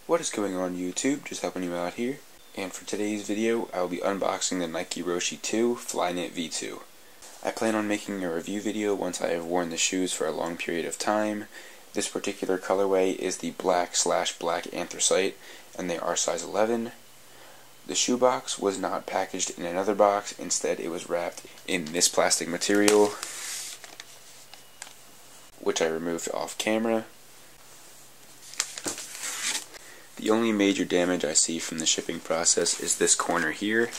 What is going on YouTube? Just helping you out here. And for today's video, I will be unboxing the Nike Roshe 2 Flyknit V2. I plan on making a review video once I have worn the shoes for a long period of time. This particular colorway is the black/black anthracite, and they are size 11. The shoebox was not packaged in another box, instead it was wrapped in this plastic material, which I removed off camera. The only major damage I see from the shipping process is this corner here.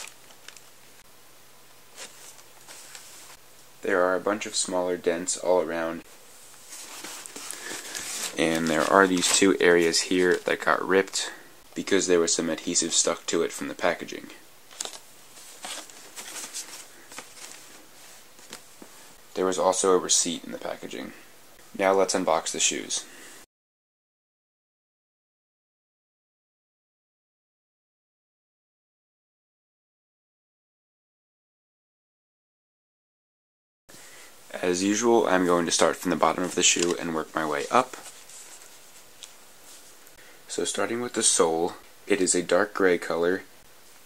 There are a bunch of smaller dents all around, and there are these two areas here that got ripped because there was some adhesive stuck to it from the packaging. There was also a receipt in the packaging. Now let's unbox the shoes. As usual, I'm going to start from the bottom of the shoe and work my way up. So starting with the sole, it is a dark gray color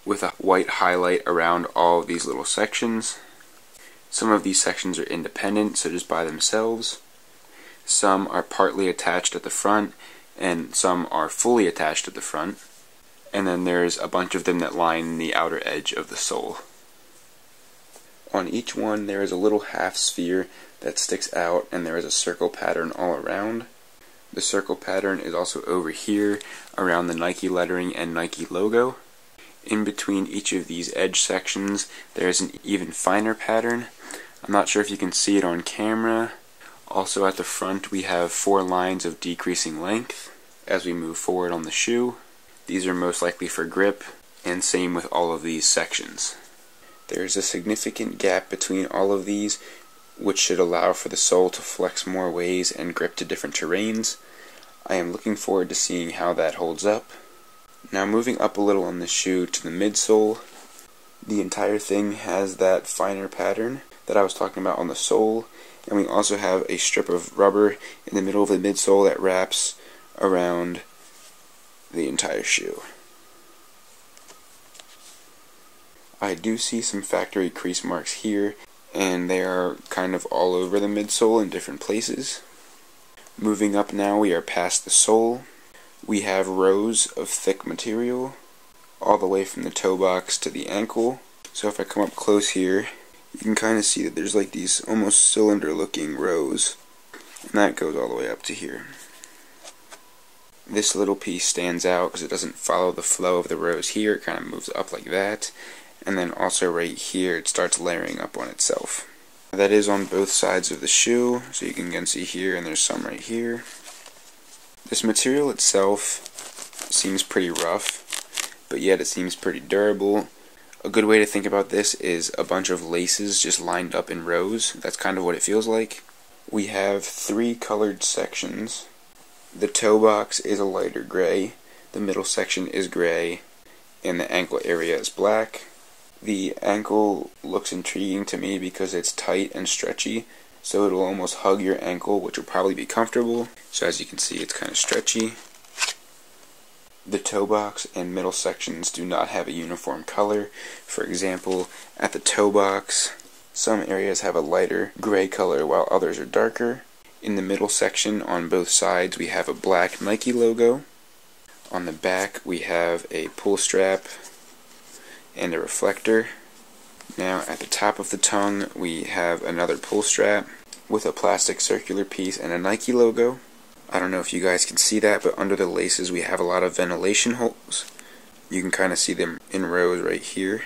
with a white highlight around all of these little sections. Some of these sections are independent, so just by themselves. Some are partly attached at the front, and some are fully attached at the front. And then there's a bunch of them that line the outer edge of the sole. On each one there is a little half sphere that sticks out, and there is a circle pattern all around. The circle pattern is also over here around the Nike lettering and Nike logo. In between each of these edge sections there is an even finer pattern. I'm not sure if you can see it on camera. Also at the front we have 4 lines of decreasing length as we move forward on the shoe. These are most likely for grip, and same with all of these sections. There is a significant gap between all of these, which should allow for the sole to flex more ways and grip to different terrains. I am looking forward to seeing how that holds up. Now moving up a little on the shoe to the midsole, the entire thing has that finer pattern that I was talking about on the sole, and we also have a strip of rubber in the middle of the midsole that wraps around the entire shoe. I do see some factory crease marks here, and they are kind of all over the midsole in different places. Moving up now, we are past the sole. We have rows of thick material all the way from the toe box to the ankle. So if I come up close here, you can kind of see that there's like these almost cylinder looking rows, and that goes all the way up to here. This little piece stands out because it doesn't follow the flow of the rows here. It kind of moves up like that. And then also right here it starts layering up on itself. That is on both sides of the shoe, so you can again see here, and there's some right here. This material itself seems pretty rough, but yet it seems pretty durable. A good way to think about this is a bunch of laces just lined up in rows. That's kind of what it feels like. We have 3 colored sections. The toe box is a lighter gray, the middle section is gray, and the ankle area is black. The ankle looks intriguing to me because it's tight and stretchy, so it'll almost hug your ankle, which will probably be comfortable. So as you can see, it's kind of stretchy. The toe box and middle sections do not have a uniform color. For example, at the toe box, some areas have a lighter gray color while others are darker. In the middle section on both sides we have a black Nike logo. On the back we have a pull strap and a reflector. Now at the top of the tongue we have another pull strap with a plastic circular piece and a Nike logo. I don't know if you guys can see that, but under the laces we have a lot of ventilation holes. You can kind of see them in rows right here,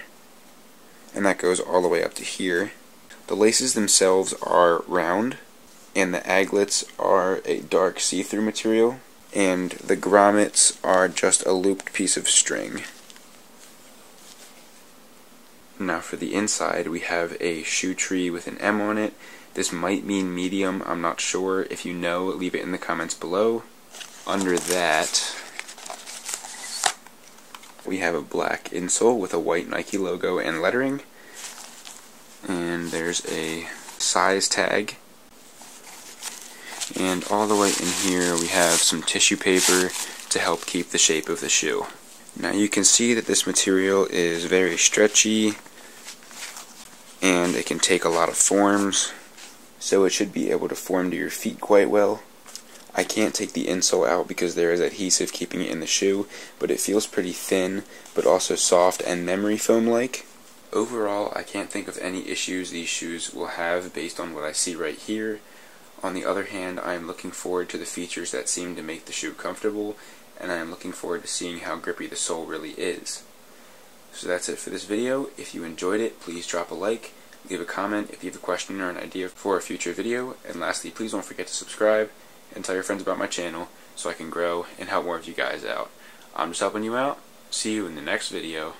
and that goes all the way up to here. The laces themselves are round, and the aglets are a dark see-through material, and the grommets are just a looped piece of string. Now for the inside we have a shoe tree with an M on it. This might mean medium, I'm not sure. If you know, leave it in the comments below. Under that we have a black insole with a white Nike logo and lettering. And there's a size tag. And all the way in here we have some tissue paper to help keep the shape of the shoe. Now you can see that this material is very stretchy and it can take a lot of forms, so it should be able to form to your feet quite well. I can't take the insole out because there is adhesive keeping it in the shoe, but it feels pretty thin, but also soft and memory foam-like. Overall, I can't think of any issues these shoes will have based on what I see right here. On the other hand, I am looking forward to the features that seem to make the shoe comfortable, and I am looking forward to seeing how grippy the sole really is. So that's it for this video. If you enjoyed it, please drop a like, leave a comment if you have a question or an idea for a future video, and lastly, please don't forget to subscribe and tell your friends about my channel so I can grow and help more of you guys out. I'm just helping you out. See you in the next video.